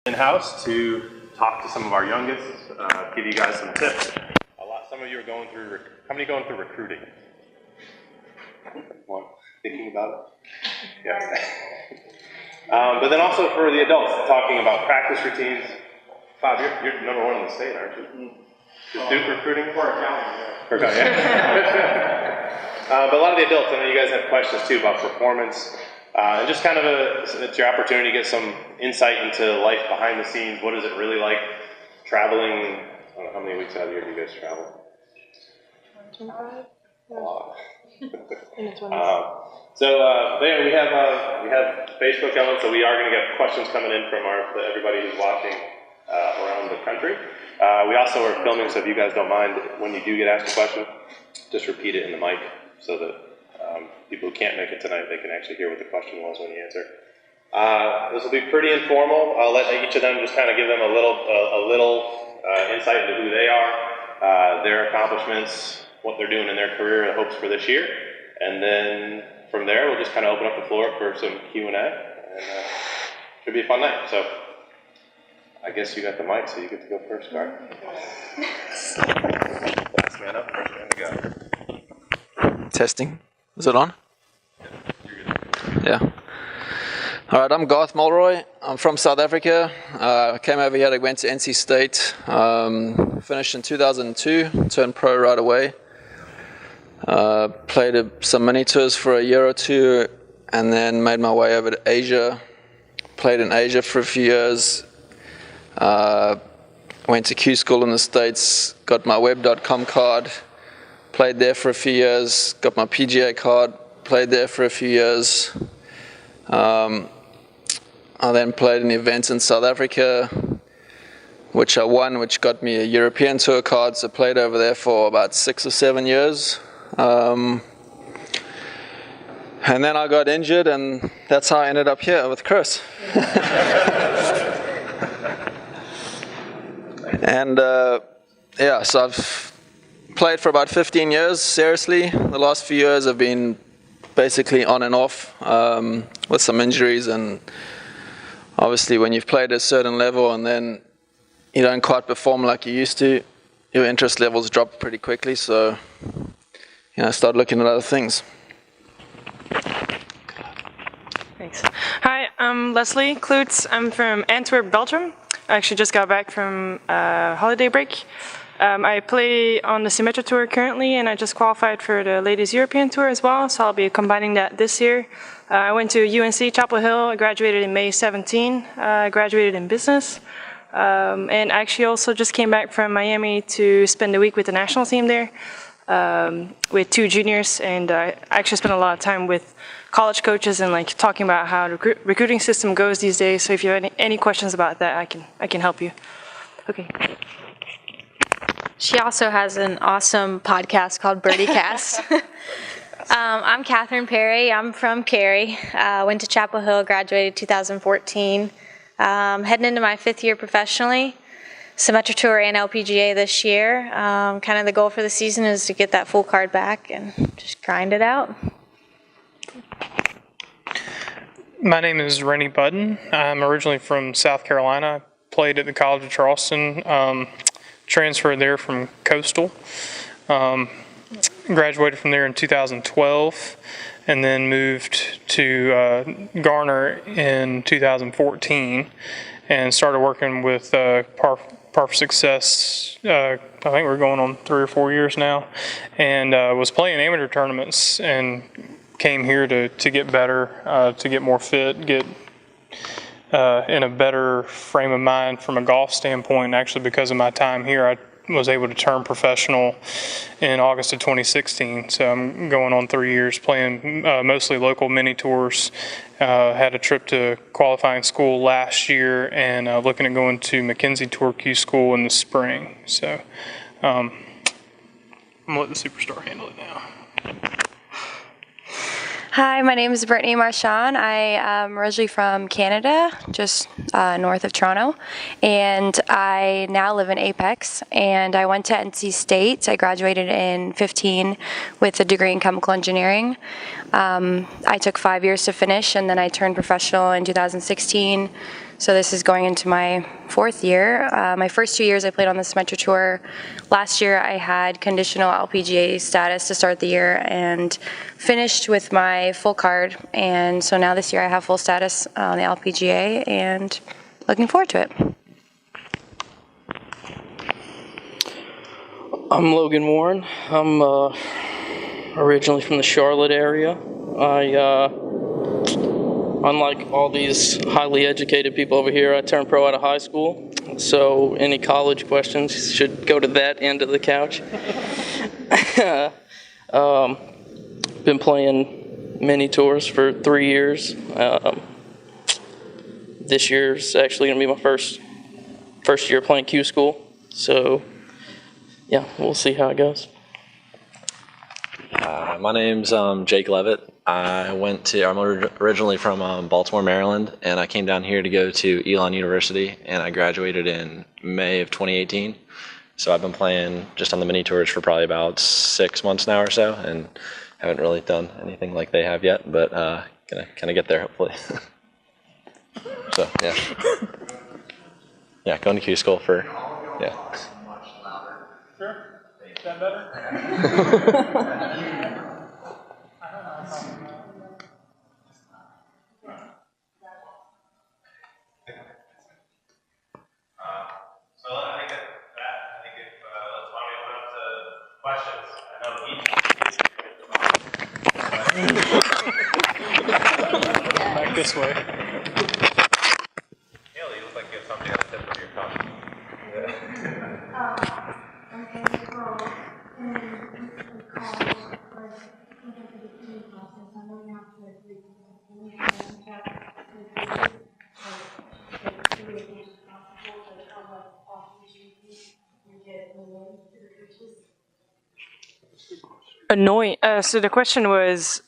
In-house to talk to some of our youngest, give you guys some tips. Some of you are going through, how many going through recruiting? One, thinking about it? Yeah. But then also for the adults, talking about practice routines. Bob, you're number one in the state, aren't you? Duke recruiting? For accounting, yeah. But a lot of the adults, I know you guys have questions too about performance. And just kind of it's your opportunity to get some insight into life behind the scenes. What is it really like traveling? I don't know, how many weeks out of the year do you guys travel? 25. A lot. In the 20s. Yeah, we have Facebook going, so we are going to get questions coming in from everybody who's watching around the country. We also are filming, so if you guys don't mind, when you do get asked a question, just repeat it in the mic so that people who can't make it tonight, they can actually hear what the question was when you answer. This will be pretty informal. I'll let each of them just kind of give them a little insight into who they are, their accomplishments, what they're doing in their career, hopes for this year, and then from there we'll just kind of open up the floor for some Q&A, and should be a fun night. So I guess you got the mic, so you get to go first, Gar. Last man up, first man to go. Testing. Is it on? Yeah. All right, I'm Garth Mulroy. I'm from South Africa. I came over here, I went to NC State, finished in 2002, turned pro right away. Played some mini tours for a year or two, and then made my way over to Asia. Played in Asia for a few years. Went to Q school in the States, got my web.com card. Played there for a few years, got my PGA card, played there for a few years. I then played an event in South Africa, which I won, which got me a European Tour card, so played over there for about 6 or 7 years. And then I got injured, and that's how I ended up here with Chris. And yeah, so I've played for about 15 years, seriously. The last few years have been basically on and off with some injuries, and obviously when you've played at a certain level and then you don't quite perform like you used to, your interest levels drop pretty quickly, so start looking at other things. Thanks. Hi, I'm Leslie Klutz. I'm from Antwerp, Belgium. I actually just got back from holiday break. I play on the Symetra Tour currently, and I just qualified for the Ladies European Tour as well, so I'll be combining that this year. I went to UNC Chapel Hill. I graduated in May 17. I graduated in business. And I actually also just came back from Miami to spend a week with the national team there with 2 juniors, and I actually spent a lot of time with college coaches and talking about how the recruiting system goes these days. So if you have any questions about that, I can help you. Okay. She also has an awesome podcast called BirdieCast. I'm Catherine Perry. I'm from Cary. Went to Chapel Hill, graduated 2014. Heading into my 5th year professionally. Symetra Tour and LPGA this year. Kind of the goal for the season is to get that full card back and just grind it out. My name is Rennie Budden. I'm originally from South Carolina. Played at the College of Charleston. Transferred there from Coastal. Graduated from there in 2012, and then moved to Garner in 2014, and started working with Par4Success. I think we're going on 3 or 4 years now, and was playing amateur tournaments and came here to get better, to get more fit, get in a better frame of mind from a golf standpoint. Actually, because of my time here, I was able to turn professional in August of 2016. So I'm going on 3 years playing mostly local mini tours. Had a trip to qualifying school last year, and looking at going to McKenzie Tour Q School in the spring. So I'm going to let the superstar handle it now. Hi, my name is Brittany Marchand. I am originally from Canada, just north of Toronto, and I now live in Apex, and I went to NC State. I graduated in 15 with a degree in chemical engineering. I took 5 years to finish, and then I turned professional in 2016. So this is going into my 4th year. My first 2 years I played on the Symetra Tour. Last year I had conditional LPGA status to start the year and finished with my full card. And so now this year I have full status on the LPGA and looking forward to it. I'm Logan Warren. I'm originally from the Charlotte area. Unlike all these highly educated people over here, I turned pro out of high school, so any college questions should go to that end of the couch. Been playing mini tours for 3 years. This year's actually going to be my first year playing Q School, so yeah, we'll see how it goes. My name's Jake Levitt. I'm originally from Baltimore, Maryland, and I came down here to go to Elon University, and I graduated in May of 2018. So I've been playing just on the mini tours for probably about 6 months now or so, and haven't really done anything like they have yet, but gonna kind of get there hopefully. So yeah, going to Q School for Sure. Is that better? So I think if let's why don't we open up to questions. I know each. Back this way. Haley, you look like you have something on the tip of your tongue. Annoying. So the question was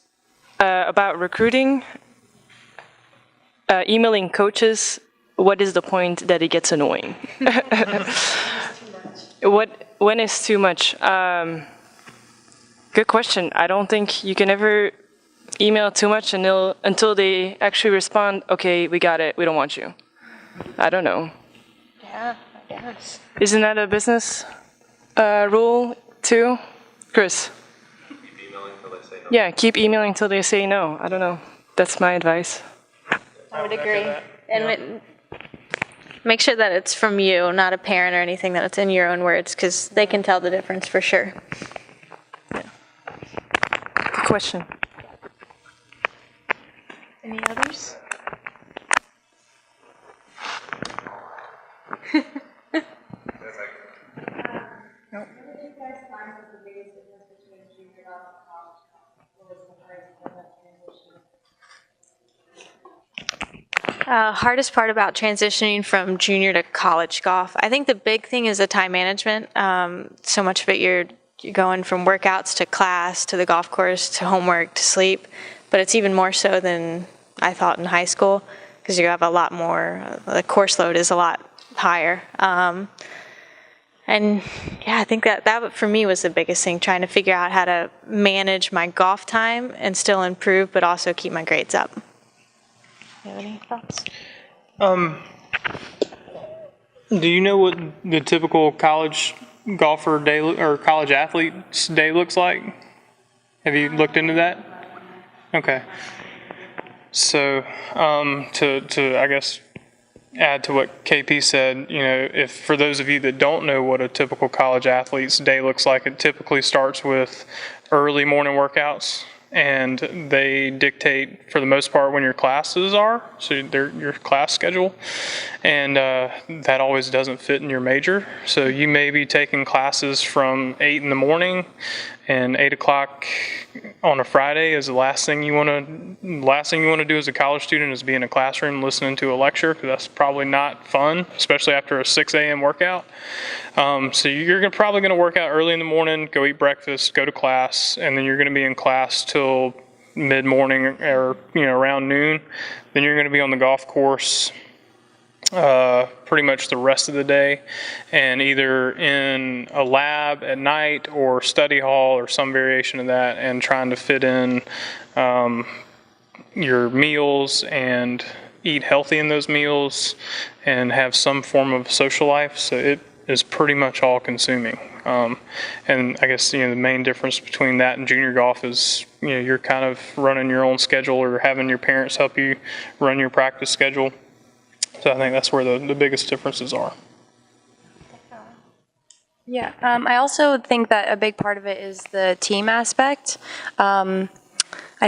about recruiting, emailing coaches. What is the point that it gets annoying? When is too much? Good question. I don't think you can ever email too much until they actually respond, okay, we got it, we don't want you. I don't know. Yeah, I guess. Isn't that a business rule too? Chris? Keep emailing until they say no. Yeah, keep emailing until they say no. I don't know. That's my advice. I would agree. And make sure that it's from you, not a parent or anything, that it's in your own words, because they can tell the difference for sure. Yeah. Good question. Any others? Hardest part about transitioning from junior to college golf, I think the big thing is the time management. So much of it you're going from workouts to class to the golf course to homework to sleep, but it's even more so than I thought in high school because you have a lot more, the course load is a lot higher. And yeah, I think that for me was the biggest thing, trying to figure out how to manage my golf time and still improve, but also keep my grades up. You have any thoughts? Do you know what the typical college golfer day or college athlete's day looks like? Have you looked into that? Okay. So, to I guess add to what KP said, you know, if for those of you that don't know what a typical college athlete's day looks like, it typically starts with early morning workouts. And they dictate, for the most part, when your classes are, so they're your class schedule, and that always doesn't fit in your major. So you may be taking classes from 8 in the morning, and 8 o'clock on a Friday is the last thing you want to do as a college student is be in a classroom listening to a lecture, because that's probably not fun, especially after a 6 a.m. workout. So you're probably going to work out early in the morning, go eat breakfast, go to class, and then you're going to be in class till mid-morning or around noon. Then you're going to be on the golf course pretty much the rest of the day, and either in a lab at night or study hall or some variation of that, and trying to fit in your meals and eat healthy in those meals and have some form of social life. So it is pretty much all consuming. And I guess the main difference between that and junior golf is you're kind of running your own schedule or having your parents help you run your practice schedule. So I think that's where the biggest differences are. Yeah, I also think that a big part of it is the team aspect. I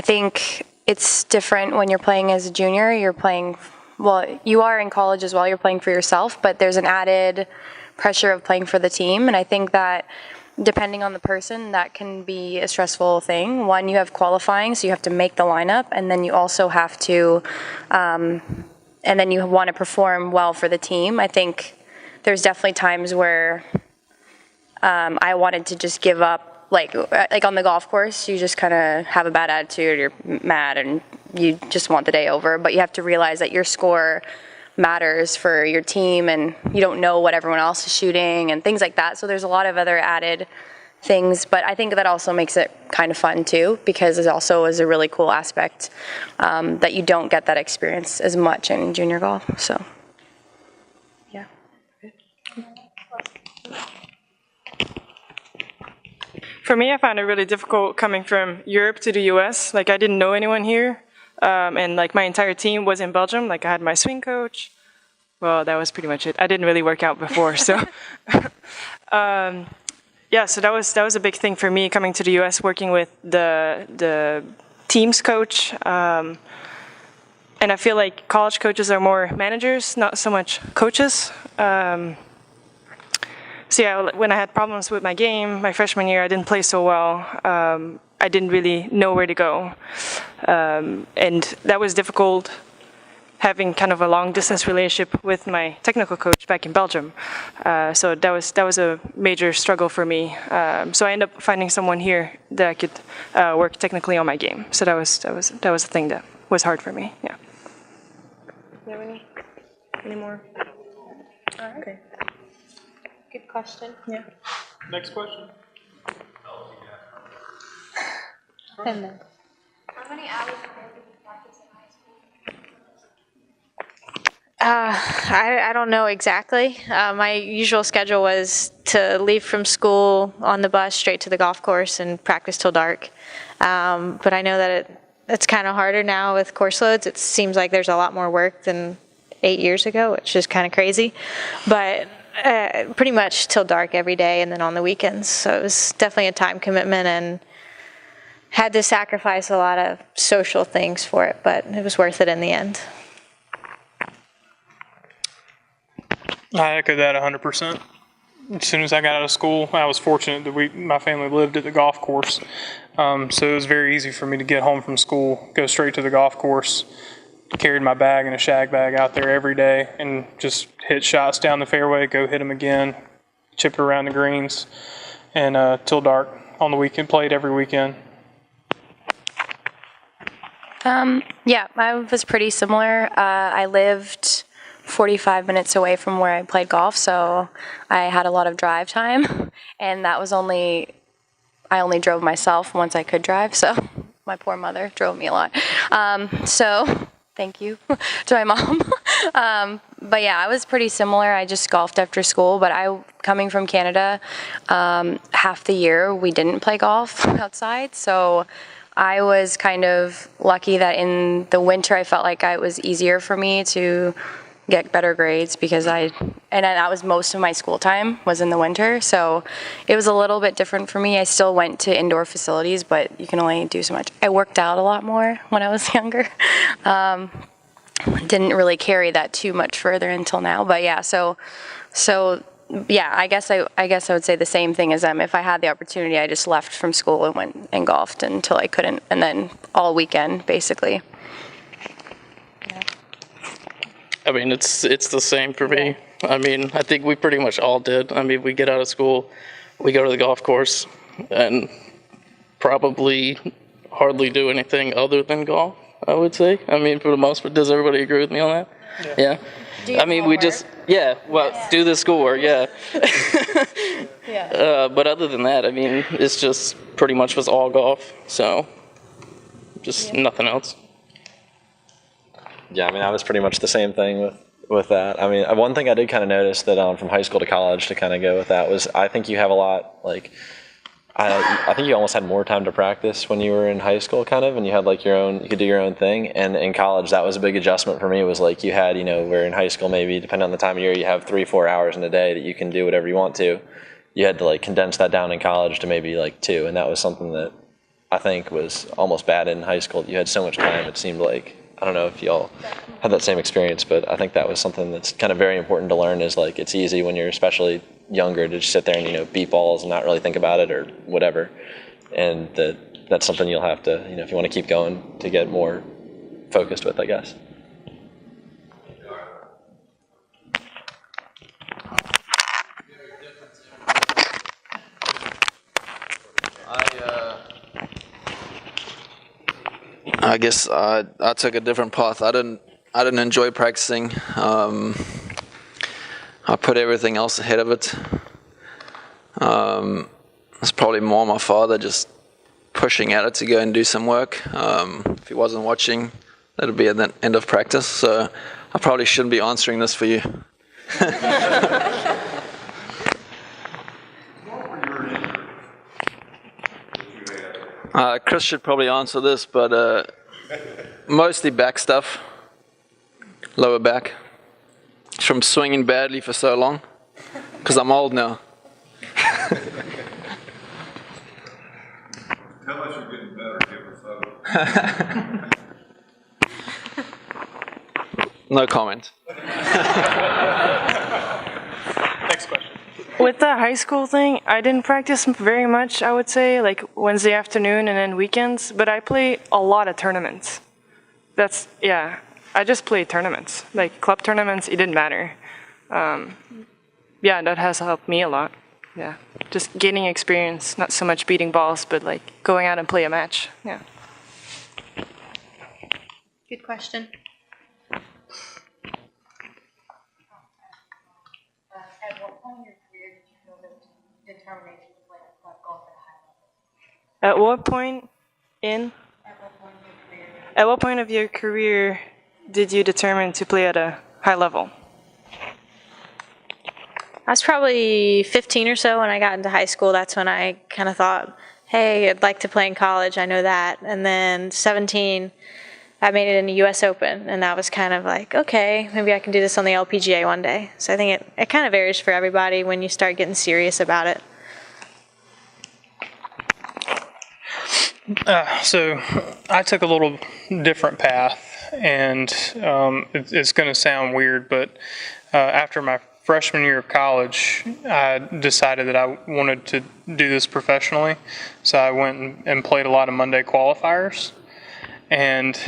think it's different when you're playing as a junior. You're playing, well, you are in college as well. You're playing for yourself, but there's an added pressure of playing for the team. And I think that depending on the person, that can be a stressful thing. One, you have qualifying, so you have to make the lineup, and then you also have to, and then you want to perform well for the team. I think there's definitely times where I wanted to just give up, like on the golf course, you just kind of have a bad attitude, you're mad, and you just want the day over. But you have to realize that your score matters for your team, and you don't know what everyone else is shooting and things like that. So there's a lot of other added things, but I think that also makes it kind of fun too, because it also is a really cool aspect that you don't get that experience as much in junior golf. So, yeah. For me, I found it really difficult coming from Europe to the US. Like, I didn't know anyone here, and like my entire team was in Belgium. Like, I had my swing coach. Well, that was pretty much it. I didn't really work out before, so. Yeah, so that was a big thing for me coming to the U.S. working with the teams coach, and I feel like college coaches are more managers, not so much coaches. So yeah, when I had problems with my game my freshman year, I didn't play so well. I didn't really know where to go, and that was difficult, having kind of a long-distance relationship with my technical coach back in Belgium. So that was a major struggle for me. So I ended up finding someone here that I could work technically on my game. So that was the thing that was hard for me. Yeah. Do you have any more? All right. Okay. Good question. Yeah. Next question. And then. How many hours a day did you practice in high school? I don't know exactly. My usual schedule was to leave from school on the bus straight to the golf course and practice till dark. But I know that it's kind of harder now with course loads. It seems like there's a lot more work than 8 years ago, which is kind of crazy. But pretty much till dark every day, and then on the weekends. So it was definitely a time commitment, and had to sacrifice a lot of social things for it, but it was worth it in the end. I echo that 100%. As soon as I got out of school, I was fortunate that my family lived at the golf course. So it was very easy for me to get home from school, go straight to the golf course, carried my bag and a shag bag out there every day, and just hit shots down the fairway, go hit them again, chip it around the greens, and till dark on the weekend, played every weekend. Yeah, I was pretty similar. I lived 45 minutes away from where I played golf, so I had a lot of drive time, and that was I only drove myself once I could drive, so my poor mother drove me a lot. So thank you to my mom. But yeah, I was pretty similar. I just golfed after school, but coming from Canada, half the year we didn't play golf outside, so I was kind of lucky that in the winter I felt like it was easier for me to get better grades, because that was most of my school time was in the winter, so it was a little bit different for me. I still went to indoor facilities, but you can only do so much. I worked out a lot more when I was younger. Didn't really carry that too much further until now, but yeah, so yeah, I guess I would say the same thing as them. If I had the opportunity, I just left from school and went and golfed until I couldn't, and then all weekend basically. Yeah. I mean, it's the same for me. I mean, I think we pretty much all did. I mean, we get out of school, we go to the golf course, and probably hardly do anything other than golf, I would say. I mean, for the most part, does everybody agree with me on that? Yeah. I mean, we just, do the schoolwork, yeah. But other than that, I mean, it's just pretty much was all golf, so just nothing else. Yeah, I mean, I was pretty much the same thing with that. I mean, one thing I did kind of notice that from high school to college to kind of go with that was I think you have a lot, like, I think you almost had more time to practice when you were in high school, kind of, and you had like you could do your own thing. And in college, that was a big adjustment for me. It was like you had, where in high school, maybe depending on the time of year, you have 3-4 hours in a day that you can do whatever you want to. You had to like condense that down in college to maybe like 2, and that was something that I think was almost bad in high school. You had so much time, it seemed like. I don't know if y'all had that same experience, but I think that was something that's kind of very important to learn, is like it's easy when you're especially younger to just sit there and beat balls and not really think about it or whatever, and that's something you'll have to, if you want to keep going, to get more focused with, I guess. I guess I took a different path. I didn't enjoy practicing. I put everything else ahead of it. It's probably more my father just pushing at it to go and do some work. If he wasn't watching, that'd be at the end of practice. So I probably shouldn't be answering this for you. Chris should probably answer this, but mostly back stuff, lower back, from swinging badly for so long, because I'm old now. Tell us you're getting better, give us hope. No comment. Next question. With the high school thing, I didn't practice very much, I would say, like Wednesday afternoon and then weekends, but I play a lot of tournaments. I just play tournaments, like club tournaments, it didn't matter. That has helped me a lot. Yeah, just gaining experience, not so much beating balls, but like going out and play a match. Yeah. Good question. At what point in your career did you feel the determination to play club golf at a high level? At what point in? At what point in your career? At what point of your career did you determine to play at a high level? I was probably 15 or so when I got into high school. That's when I kind of thought, hey, I'd like to play in college. I know that. And then 17, I made it in the U.S. Open, and that was kind of like, okay, maybe I can do this on the LPGA one day. So I think it kind of varies for everybody when you start getting serious about it. So I took a little different path, and it's going to sound weird, but after my freshman year of college, I decided that I wanted to do this professionally. So I went and played a lot of Monday qualifiers, and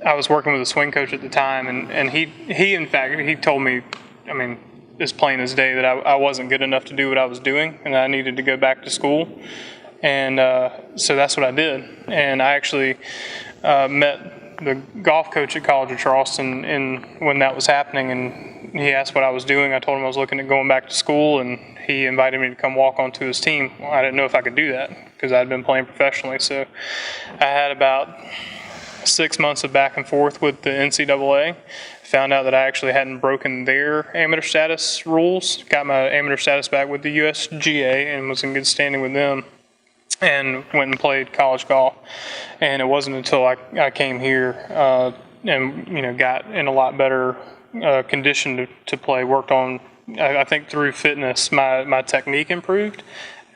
I was working with a swing coach at the time, and he in fact, he told me, I mean, as plain as day, that I wasn't good enough to do what I was doing, and I needed to go back to school. And so that's what I did. And I actually met the golf coach at College of Charleston when that was happening, and he asked what I was doing. I told him I was looking at going back to school, and he invited me to come walk onto his team. Well, I didn't know if I could do that because I'd been playing professionally. So I had about 6 months of back and forth with the NCAA. Found out that I actually hadn't broken their amateur status rules. Got my amateur status back with the USGA and was in good standing with them. And went and played college golf. And it wasn't until I came here and got in a lot better condition to play. Worked on, I think through fitness, my technique improved,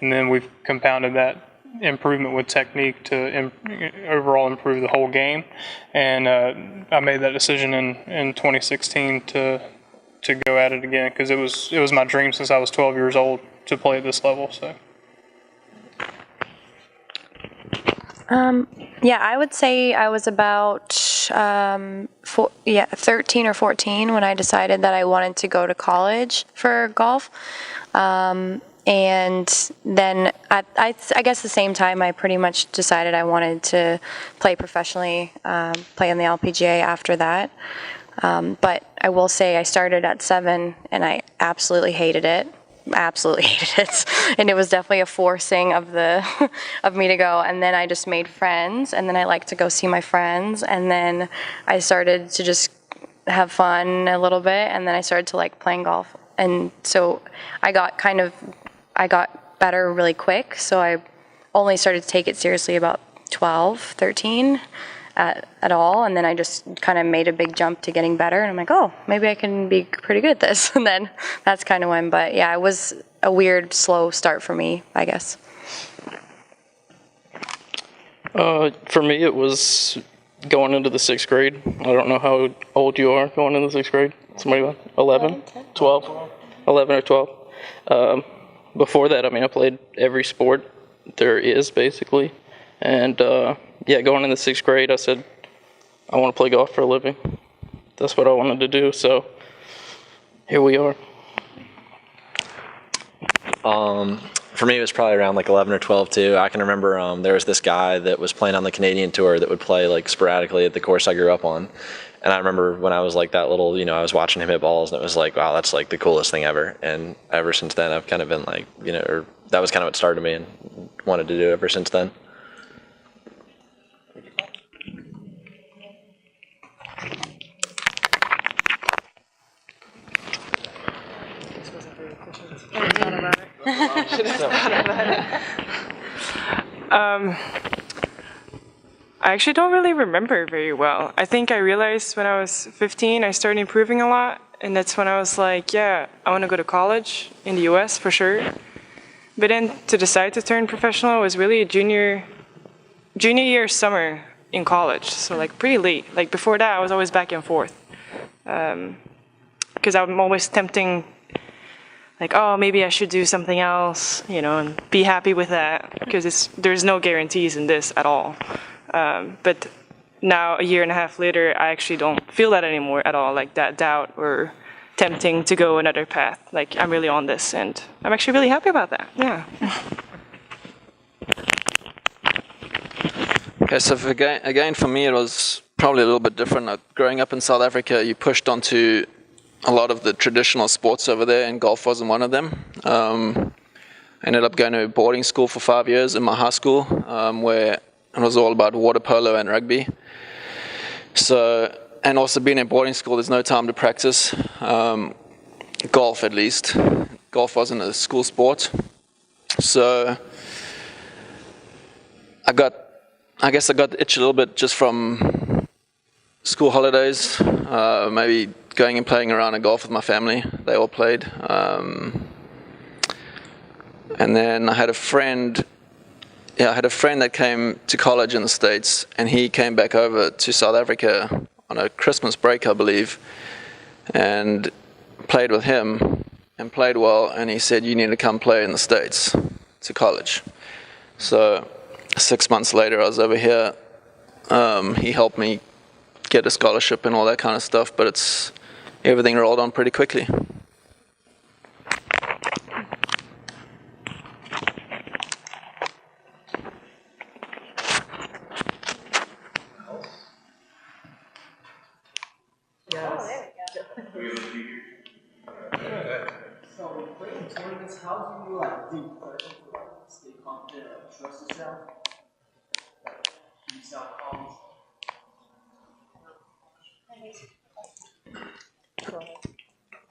and then we've compounded that improvement with technique to overall improve the whole game. And I made that decision in 2016 to go at it again, because it was my dream since I was 12 years old to play at this level. So. I would say I was about 13 or 14 when I decided that I wanted to go to college for golf. And then I guess the same time, I pretty much decided I wanted to play professionally, play in the LPGA after that. But I will say I started at 7 and I absolutely hated it. Absolutely hated it. And it was definitely a forcing of of me to go. And then I just made friends, and then I liked to go see my friends. And then I started to just have fun a little bit, and then I started to like playing golf. And so I got better really quick. So I only started to take it seriously about 12, 13 at all. And then I just kind of made a big jump to getting better. And I'm like, oh, maybe I can be pretty good at this. And then that's kind of when, but yeah, it was a weird, slow start for me, I guess. For me, it was going into the 6th grade. I don't know how old you are going into the 6th grade. Somebody like 11, 12, 11 or 12. Before that, I mean, I played every sport there is, basically. And, going into 6th grade, I said, I want to play golf for a living. That's what I wanted to do, so here we are. For me, it was probably around like 11 or 12 too. I can remember there was this guy that was playing on the Canadian tour that would play like sporadically at the course I grew up on. And I remember when I was like that little, I was watching him hit balls, and it was like, wow, that's like the coolest thing ever. And ever since then, I've kind of been like, that was kind of what started me and wanted to do ever since then. I actually don't really remember very well. I think I realized when I was 15, I started improving a lot, and that's when I was like, yeah, I want to go to college in the US for sure. But then to decide to turn professional was really junior year summer in college, so like pretty late. Like before that, I was always back and forth, because I'm always tempting, like, oh, maybe I should do something else, and be happy with that, because there's no guarantees in this at all. But now, a year and a half later, I actually don't feel that anymore at all, like that doubt or tempting to go another path. Like, I'm really on this, and I'm actually really happy about that, yeah. Okay, so again, for me, it was probably a little bit different. Growing up in South Africa, you pushed onto a lot of the traditional sports over there, and golf wasn't one of them. I ended up going to boarding school for 5 years in my high school, where it was all about water polo and rugby. So, and also being in boarding school, there's no time to practice golf, at least. Golf wasn't a school sport. So I guess I got the itch a little bit just from school holidays, maybe going and playing around in golf with my family. They all played. And then I had a friend that came to college in the States, and he came back over to South Africa on a Christmas break, I believe, and played with him and played well, and he said, you need to come play in the States to college. So 6 months later, I was over here. He helped me get a scholarship and all that kind of stuff, but everything rolled on pretty quickly. So, playing tournaments, how do you do pressure to stay confident, trust yourself, keep yourself calm?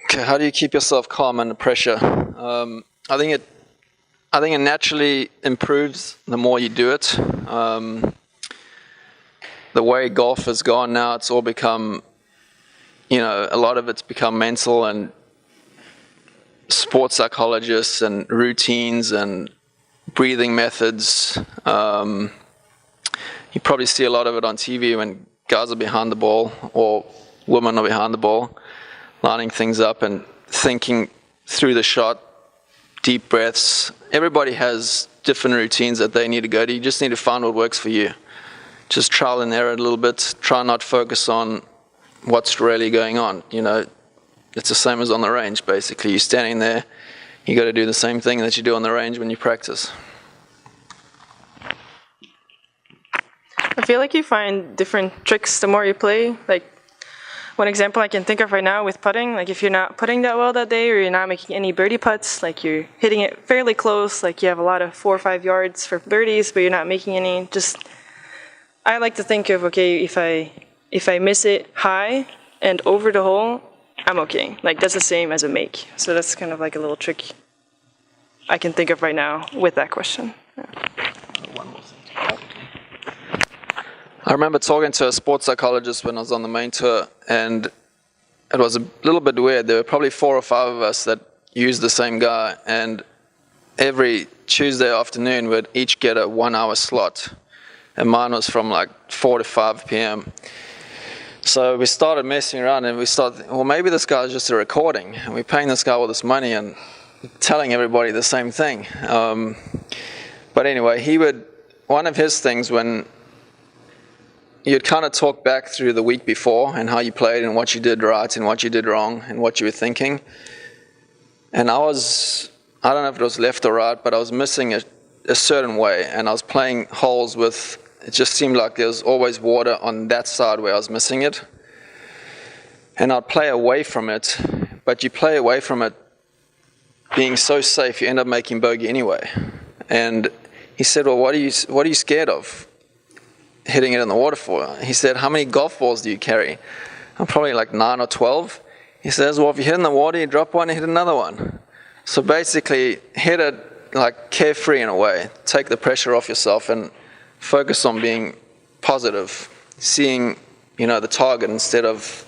Okay, how do you keep yourself calm under pressure? I think it naturally improves the more you do it. The way golf has gone now, it's all become, a lot of it's become mental, and sports psychologists and routines and breathing methods. You probably see a lot of it on TV when guys are behind the ball or women are behind the ball, lining things up and thinking through the shot, deep breaths. Everybody has different routines that they need to go to. You just need to find what works for you. Just trial and error a little bit. Try not to focus on what's really going on. It's the same as on the range, basically. You're standing there, you got to do the same thing that you do on the range when you practice. I feel like you find different tricks the more you play. Like, one example I can think of right now with putting, like if you're not putting that well that day or you're not making any birdie putts, like you're hitting it fairly close, like you have a lot of 4 or 5 yards for birdies, but you're not making any, I like to think of, okay, if I miss it high and over the hole, I'm okay. Like that's the same as a make. So that's kind of like a little trick I can think of right now with that question. Yeah. I remember talking to a sports psychologist when I was on the main tour, and it was a little bit weird. There were probably 4 or 5 of us that used the same guy, and every Tuesday afternoon we'd each get a 1-hour slot, and mine was from like 4 to 5 p.m. So we started messing around, and we started, well, maybe this guy's just a recording, and we're paying this guy all this money and telling everybody the same thing. But anyway, one of his things when you'd kind of talk back through the week before and how you played and what you did right and what you did wrong and what you were thinking. And I don't know if it was left or right, but I was missing a certain way, and I was playing holes with, it just seemed like there was always water on that side where I was missing it. And I'd play away from it, but you play away from it being so safe, you end up making bogey anyway. And he said, well, what are you scared of hitting it in the water for? He said, how many golf balls do you carry? I'm probably like 9 or 12. He says, well, if you hit in the water, you drop one and hit another one. So basically, hit it like carefree in a way. Take the pressure off yourself and focus on being positive, seeing, the target instead of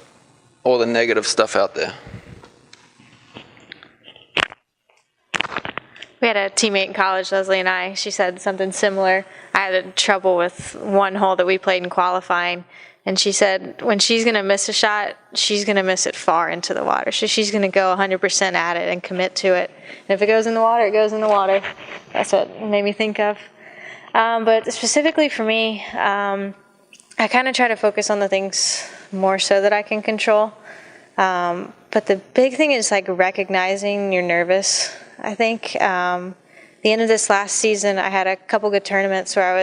all the negative stuff out there. We had a teammate in college, Leslie and I. She said something similar. I had trouble with one hole that we played in qualifying, and she said when she's going to miss a shot, she's going to miss it far into the water. So she's going to go 100% at it and commit to it. And if it goes in the water, it goes in the water. That's what it made me think of. But specifically for me, I kind of try to focus on the things more so that I can control. But the big thing is like recognizing you're nervous. I think the end of this last season, I had a couple good tournaments where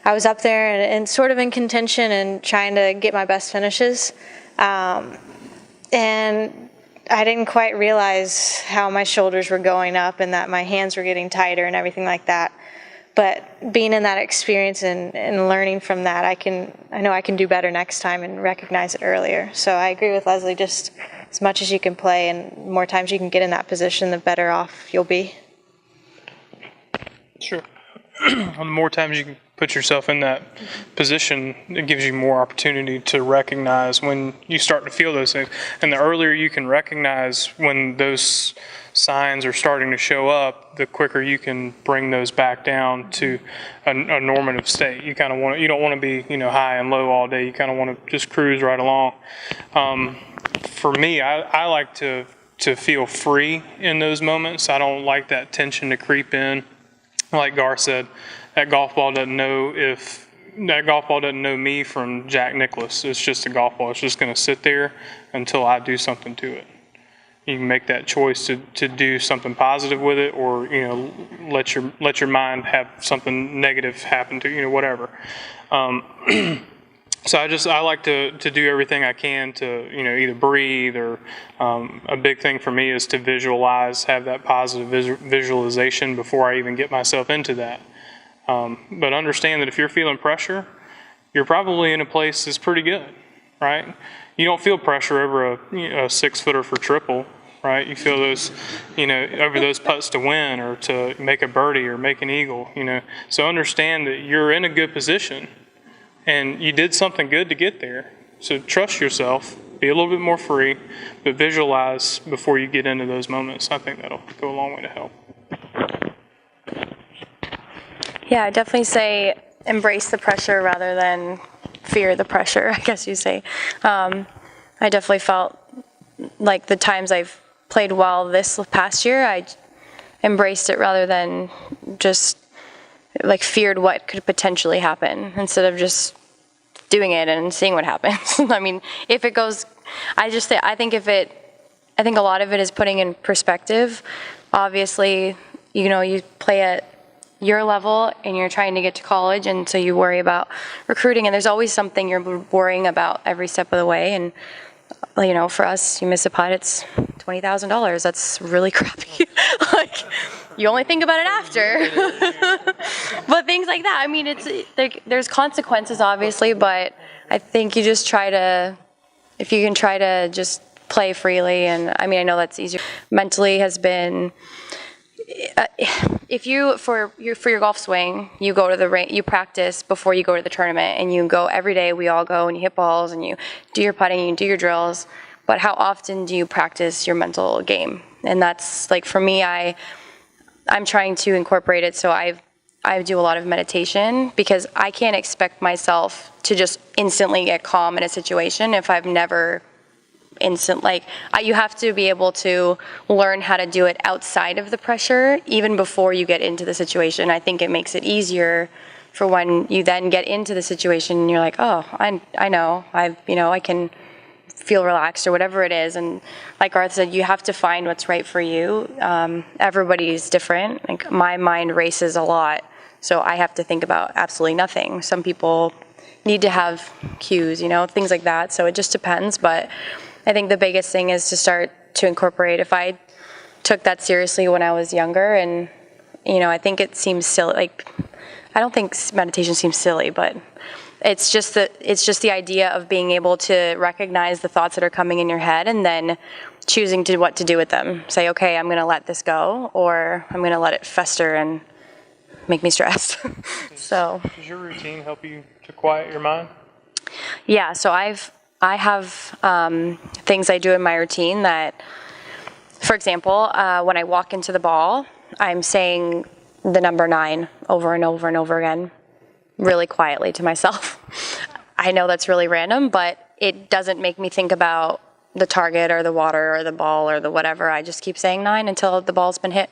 I was up there and sort of in contention and trying to get my best finishes. And I didn't quite realize how my shoulders were going up and that my hands were getting tighter and everything like that. But being in that experience and learning from that, I know I can do better next time and recognize it earlier. So I agree with Leslie, just as much as you can play and more times you can get in that position, the better off you'll be. Sure. The more times you can put yourself in that position, it gives you more opportunity to recognize when you start to feel those things. And the earlier you can recognize when those signs are starting to show up, the quicker you can bring those back down to a normative state. You kind of you don't want to be, high and low all day. You kind of want to just cruise right along. For me, I like to feel free in those moments. I don't like that tension to creep in. Like Gar said, that golf ball doesn't know me from Jack Nicklaus. It's just a golf ball. It's just going to sit there until I do something to it. You can make that choice to do something positive with it, or let your mind have something negative happen to whatever. So I like to do everything I can to either breathe or a big thing for me is to visualize, have that positive visualization before I even get myself into that. But understand that if you're feeling pressure, you're probably in a place that's pretty good, right? You don't feel pressure over a 6-footer for triple, right? You feel those, over those putts to win or to make a birdie or make an eagle, So understand that you're in a good position and you did something good to get there. So trust yourself, be a little bit more free, but visualize before you get into those moments. I think that'll go a long way to help. Yeah, I definitely say embrace the pressure rather than fear the pressure, I guess you say. I definitely felt like the times I've played well this past year, I embraced it rather than just like feared what could potentially happen instead of just doing it and seeing what happens. I mean, if it goes, I think a lot of it is putting in perspective. obviously, you play at your level and you're trying to get to college, and so you worry about recruiting, and there's always something you're worrying about every step of the way. And for us, you miss a putt, it's $20,000. That's really crappy. Like, you only think about it after. But things like that, I mean, there's consequences, obviously, but I think you just if you can try to just play freely, and I mean, I know that's easier. Mentally has been, if you, for your golf swing, you go to the range, you practice before you go to the tournament, and you go every day, we all go, and you hit balls, and you do your putting, and you do your drills, but how often do you practice your mental game? And that's, like, for me, I'm trying to incorporate it, so I do a lot of meditation, because I can't expect myself to just instantly get calm in a situation if I've never you have to be able to learn how to do it outside of the pressure, even before you get into the situation. I think it makes it easier for when you then get into the situation and you're like, oh, I know, I can feel relaxed or whatever it is. And like Garth said, you have to find what's right for you. Everybody's different. Like, my mind races a lot, so I have to think about absolutely nothing. Some people need to have cues, things like that. So it just depends. But I think the biggest thing is to start to incorporate. If I took that seriously when I was younger, and I think it seems silly. Like, I don't think meditation seems silly, but it's just the idea of being able to recognize the thoughts that are coming in your head, and then choosing what to do with them. Say, okay, I'm going to let this go, or I'm going to let it fester and make me stressed. So. Does your routine help you to quiet your mind? Yeah. So I have things I do in my routine that, for example, when I walk into the ball, I'm saying the number 9 over and over and over again, really quietly to myself. I know that's really random, but it doesn't make me think about the target or the water or the ball or the whatever. I just keep saying 9 until the ball's been hit.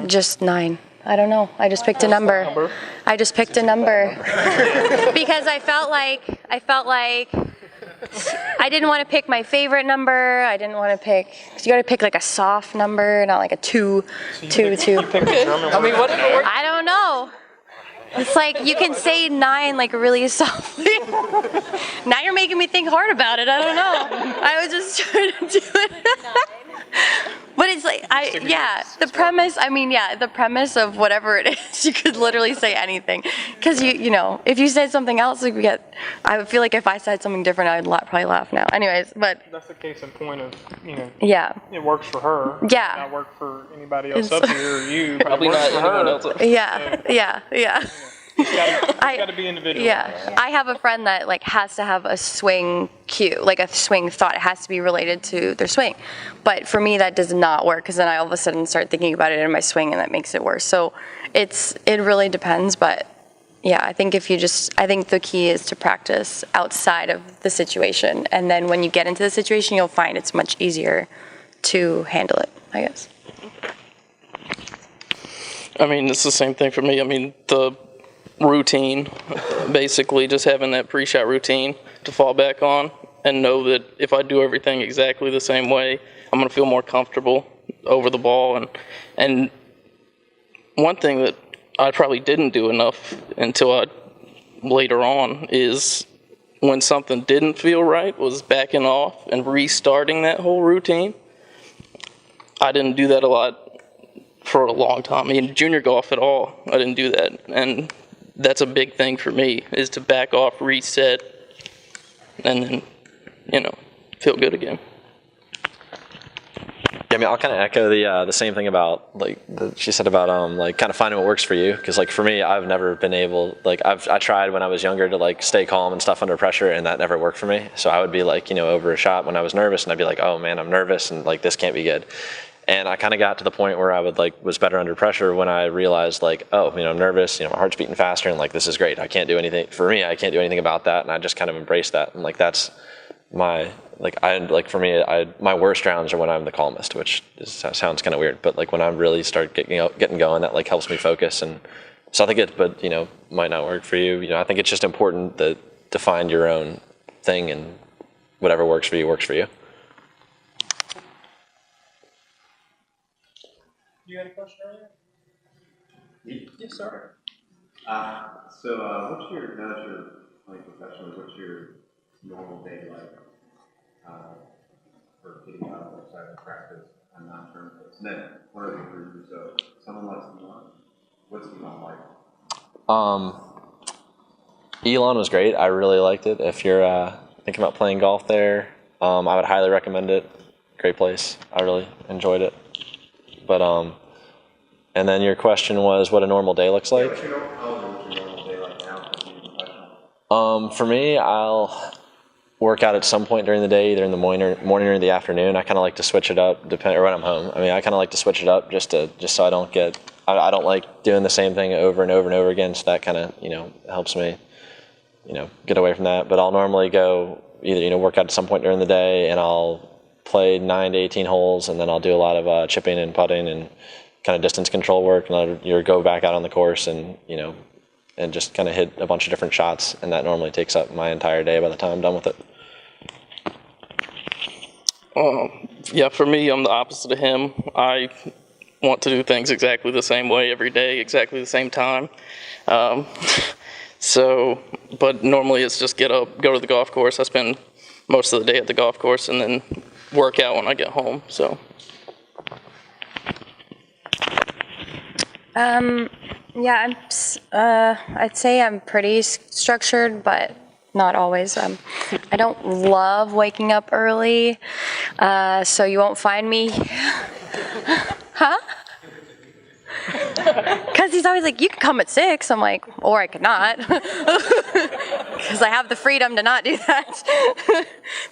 Just 9. I don't know. I just picked a number. I just picked a number because I felt like I didn't want to pick my favorite number. I didn't want to pick. You got to pick like a soft number, not like a 2. You picked a German word. I don't know. It's like you can say 9 like really softly. Now you're making me think hard about it. I don't know. I was just trying to do it. But it's like, the premise of whatever it is, you could literally say anything. Because, if you said something else, I would feel like if I said something different, I'd probably laugh now. Anyways, but. That's the case in point of, Yeah. It works for her. Yeah. It might not work for anybody else up here or you. Probably not anyone else up here. Yeah. It's got to be individual. Yeah, I have a friend that has to have a swing cue, like a swing thought. It has to be related to their swing. But for me, that does not work, because then I all of a sudden start thinking about it in my swing, and that makes it worse. So it really depends. But yeah, I think I think the key is to practice outside of the situation, and then when you get into the situation, you'll find it's much easier to handle it, I guess. I mean, it's the same thing for me. I mean, the routine, basically just having that pre-shot routine to fall back on, and know that if I do everything exactly the same way, I'm going to feel more comfortable over the ball. And one thing that I probably didn't do enough until later on is when something didn't feel right, was backing off and restarting that whole routine. I didn't do that a lot for a long time. I mean, junior golf at all, I didn't do that. And that's a big thing for me, is to back off, reset, and then, feel good again. Yeah, I mean, I'll kind of echo the same thing about she said about kind of finding what works for you, because for me, I've never been able, I tried when I was younger to stay calm and stuff under pressure, and that never worked for me. So I would be over a shot when I was nervous, and I'd be like, oh man, I'm nervous, and this can't be good. And I kind of got to the point where I would was better under pressure when I realized I'm nervous, my heart's beating faster, and this is great. I can't do anything about that, and I just kind of embraced that, and that's my for me, my worst rounds are when I'm the calmest, which sounds kind of weird, but when I really start getting going, that helps me focus. And so I think might not work for you. I think it's just important to find your own thing, and whatever works for you works for you. You had a question earlier? Yes, sir. So what's your, now that you're playing professionally, what's your normal day like for getting out outside of practice and non-tournaments? And then one of the groups, so someone likes Elon. What's Elon like? Elon was great. I really liked it. If you're thinking about playing golf there, I would highly recommend it. Great place. I really enjoyed it. But and then your question was what a normal day looks like. What's your normal day like now for being professional? For me, I'll work out at some point during the day, either in the morning or the afternoon. I kind of like to switch it up, or when I'm home. I mean, I kind of like to switch it up just so I don't get. I don't like doing the same thing over and over and over again. So that kind of helps me get away from that. But I'll normally go either work out at some point during the day, and I'll play 9 to 18 holes, and then I'll do a lot of chipping and putting and kind of distance control work, and I'll go back out on the course and and just kind of hit a bunch of different shots, and that normally takes up my entire day by the time I'm done with it. Yeah, for me, I'm the opposite of him. I want to do things exactly the same way every day, exactly the same time. But normally it's just get up, go to the golf course. I spend most of the day at the golf course and then work out when I get home. So. Yeah, I'd say I'm pretty structured, but not always. I don't love waking up early, so you won't find me. Huh? Because he's always like, you can come at 6. I'm like, or I could not. Because I have the freedom to not do that.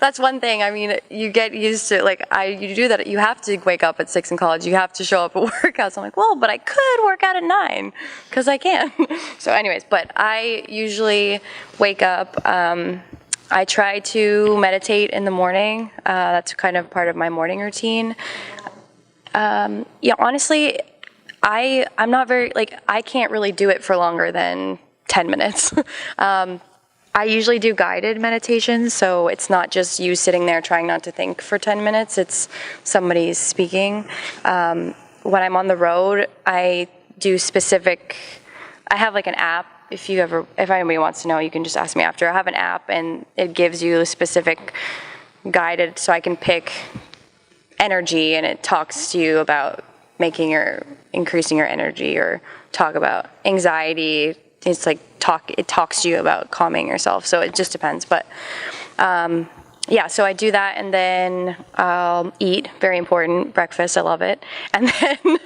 That's one thing. I mean, you get used to, you do that. You have to wake up at 6 in college. You have to show up at workouts. I'm like, well, but I could work out at 9 because I can. So anyways, but I usually wake up. I try to meditate in the morning. That's kind of part of my morning routine. Honestly, I'm not very, I can't really do it for longer than 10 minutes. I usually do guided meditations, so it's not just you sitting there trying not to think for 10 minutes, it's somebody's speaking. When I'm on the road, I do I have an app. If anybody wants to know, you can just ask me after. I have an app, and it gives you a specific guided, so I can pick energy, and it talks to you about increasing your energy, or talk about anxiety. It's it talks to you about calming yourself. So it just depends. But so I do that, and then I'll eat. Very important. Breakfast. I love it. And then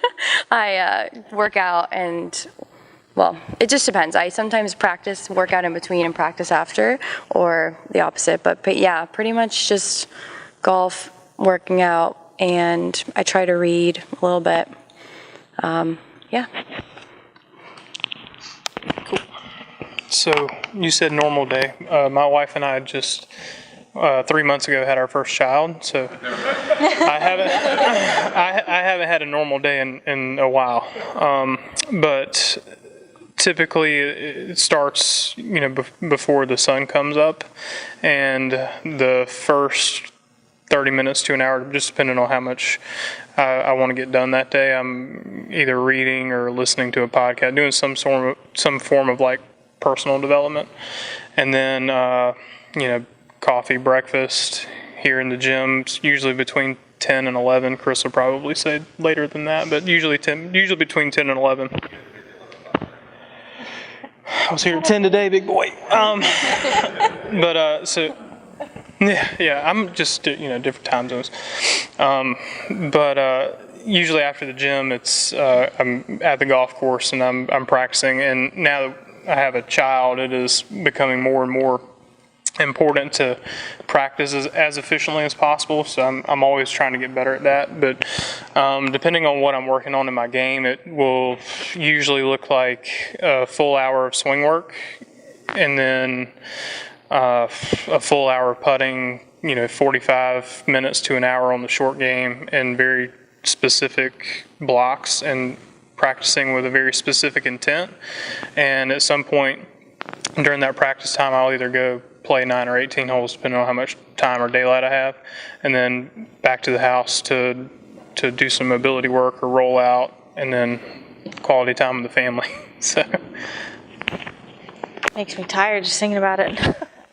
I work out, and it just depends. I sometimes work out in between and practice after, or the opposite. But yeah, pretty much just golf, working out, and I try to read a little bit. Yeah. Cool. So you said normal day. My wife and I just 3 months ago had our first child, so I haven't had a normal day in a while. But typically it starts before the sun comes up, and the first 30 minutes to an hour, just depending on how much I want to get done that day. I'm either reading or listening to a podcast, doing some form of personal development, and then coffee, breakfast here in the gym. Usually between 10 and 11. Chris will probably say later than that, but usually between 10 and 11. I was here at 10 today, big boy. Yeah, I'm just different time zones. Usually after the gym, it's I'm at the golf course and I'm practicing. And now that I have a child, it is becoming more and more important to practice as efficiently as possible. So I'm always trying to get better at that. But depending on what I'm working on in my game, it will usually look like a full hour of swing work, and then a full hour of putting, 45 minutes to an hour on the short game, and very specific blocks, and practicing with a very specific intent. And at some point during that practice time, I'll either go play 9 or 18 holes, depending on how much time or daylight I have, and then back to the house to do some mobility work or roll out, and then quality time with the family. So Makes me tired just thinking about it.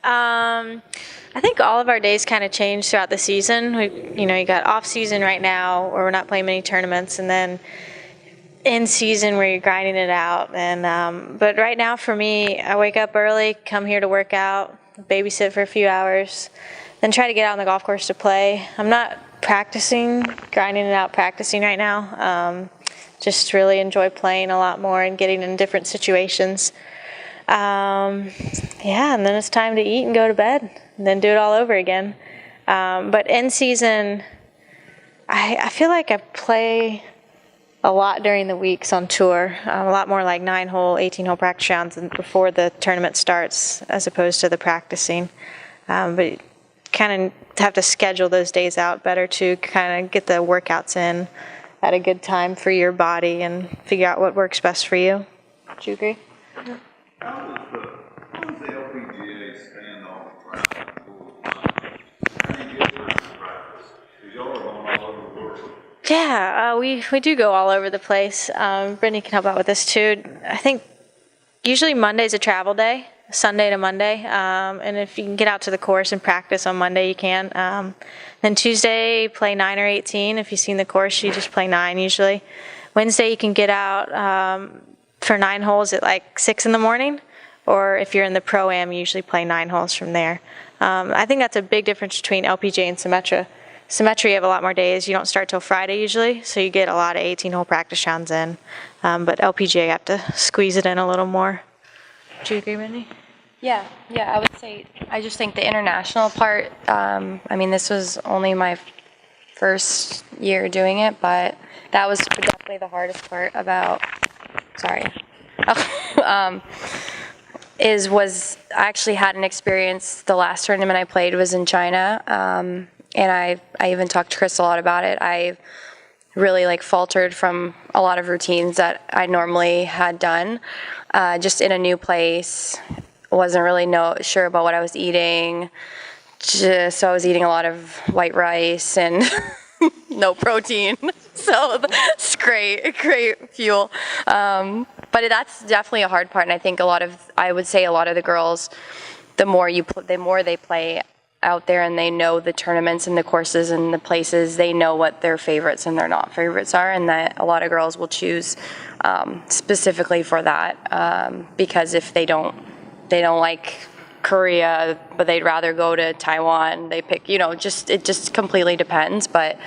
I think all of our days kind of change throughout the season. You got off season right now where we're not playing many tournaments, and then in season where you're grinding it out. And but right now for me, I wake up early, come here to work out, babysit for a few hours, then try to get out on the golf course to play. I'm not grinding it out practicing right now. Just really enjoy playing a lot more and getting in different situations. And then it's time to eat and go to bed, and then do it all over again. But in season, I feel like I play a lot during the weeks on tour, a lot more like 9-hole, 18-hole practice rounds before the tournament starts, as opposed to the practicing. But you kind of have to schedule those days out better to kind of get the workouts in at a good time for your body and figure out what works best for you. Do you agree? How does the LPGA stand on practice? How do you get time to practice? Because y'all are going all over the world. Yeah, we do go all over the place. Brittany can help out with this too. I think usually Monday's a travel day, Sunday to Monday. And if you can get out to the course and practice on Monday, you can. Then Tuesday, play 9 or 18. If you've seen the course, you just play 9 usually. Wednesday, you can get out for 9 holes at like 6 in the morning. Or if you're in the Pro-Am, you usually play 9 holes from there. I think that's a big difference between LPGA and Symetra. Symetra, you have a lot more days. You don't start till Friday usually, so you get a lot of 18-hole practice rounds in. But LPGA, you have to squeeze it in a little more. Do you agree, Mindy? Yeah, I would say, I just think the international part, this was only my first year doing it, but that was definitely the hardest part about, was I actually had an experience, the last tournament I played was in China, and I even talked to Chris a lot about it. I really faltered from a lot of routines that I normally had done, just in a new place. Wasn't really sure about what I was eating. So I was eating a lot of white rice and no protein. So it's great fuel. But that's definitely a hard part. And I think I would say a lot of the girls, the more they play out there and they know the tournaments and the courses and the places, they know what their favorites and their not favorites are, and that a lot of girls will choose specifically for that, because if they don't like Korea, but they'd rather go to Taiwan, they pick, it just completely depends. But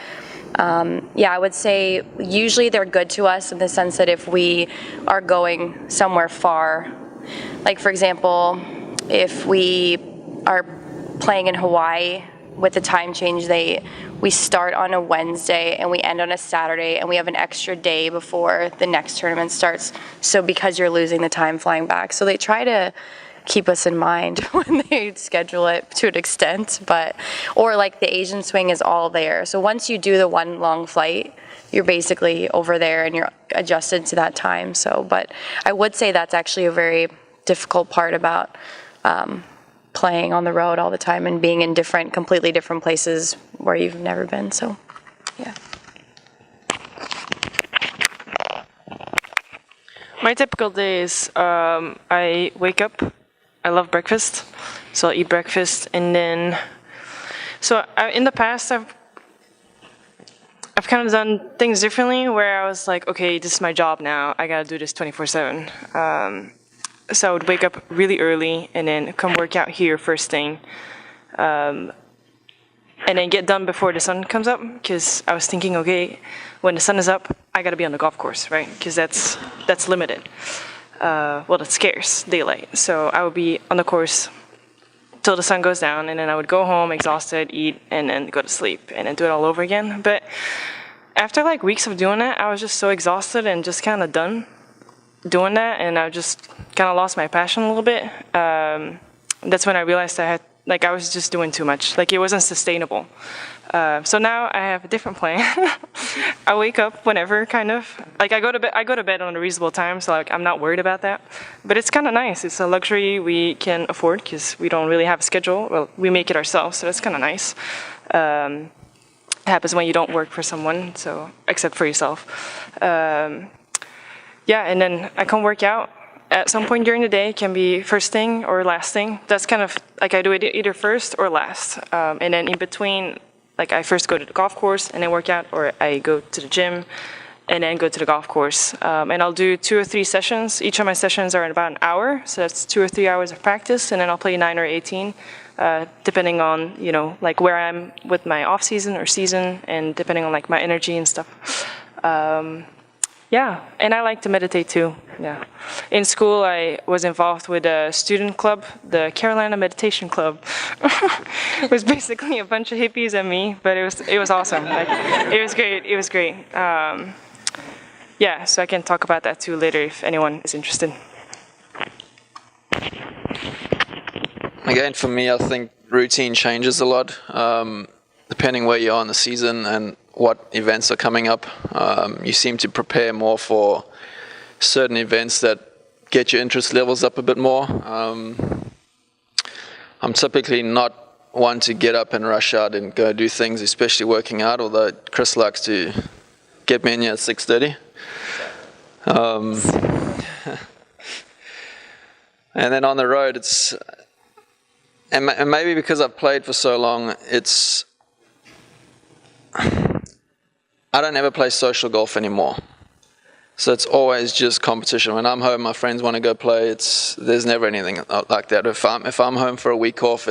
I would say usually they're good to us in the sense that if we are going somewhere far, like for example, if we are playing in Hawaii with the time change, we start on a Wednesday and we end on a Saturday, and we have an extra day before the next tournament starts. So because you're losing the time flying back, so they try to keep us in mind when they schedule it to an extent. Or like the Asian swing is all there. So once you do the one long flight, you're basically over there and you're adjusted to that time. But I would say that's actually a very difficult part about playing on the road all the time and being in completely different places where you've never been. So, yeah. My typical days, I wake up, I love breakfast, so I'll eat breakfast, and then, in the past, I've kind of done things differently, where I was like, okay, this is my job now, I gotta do this 24/7. So I would wake up really early, and then come work out here first thing, and then get done before the sun comes up, because I was thinking, okay, when the sun is up, I gotta be on the golf course, right? Because that's limited. That's scarce daylight. So I would be on the course till the sun goes down, and then I would go home exhausted, eat, and then go to sleep, and then do it all over again. But after weeks of doing that, I was just so exhausted and just kind of done doing that, and I just kind of lost my passion a little bit. That's when I realized I was just doing too much. It wasn't sustainable. So now I have a different plan. I wake up whenever, kind of. I go to bed on a reasonable time, so I'm not worried about that. But it's kind of nice. It's a luxury we can afford because we don't really have a schedule. Well, we make it ourselves, so it's kind of nice. happens when you don't work for someone, so except for yourself. Yeah, and then I come work out at some point during the day. It can be first thing or last thing. That's kind of like I do it either first or last. And then in between, like I first go to the golf course and then work out, or I go to the gym and then go to the golf course. And I'll do 2 or 3 sessions. Each of my sessions are about an hour, so that's 2 or 3 hours of practice, and then I'll play 9 or 18, depending on, you know, like where I'm with my off season or season, and depending on like my energy and stuff. Yeah, and I like to meditate too. Yeah, in school I was involved with a student club, the Carolina Meditation Club. It was basically a bunch of hippies and me, but it was awesome. Like, it was great. It was great. Yeah, so I can talk about that too later if anyone is interested. Again, for me, I think routine changes a lot, depending where you are in the season and what events are coming up. You seem to prepare more for certain events that get your interest levels up a bit more. I'm typically not one to get up and rush out and go do things, especially working out, although Chris likes to get me in here at 6:30. And then on the road, it's, and maybe because I've played for so long, it's, I don't ever play social golf anymore. So it's always just competition. When I'm home, my friends want to go play. There's never anything like that. If I'm home for a week off,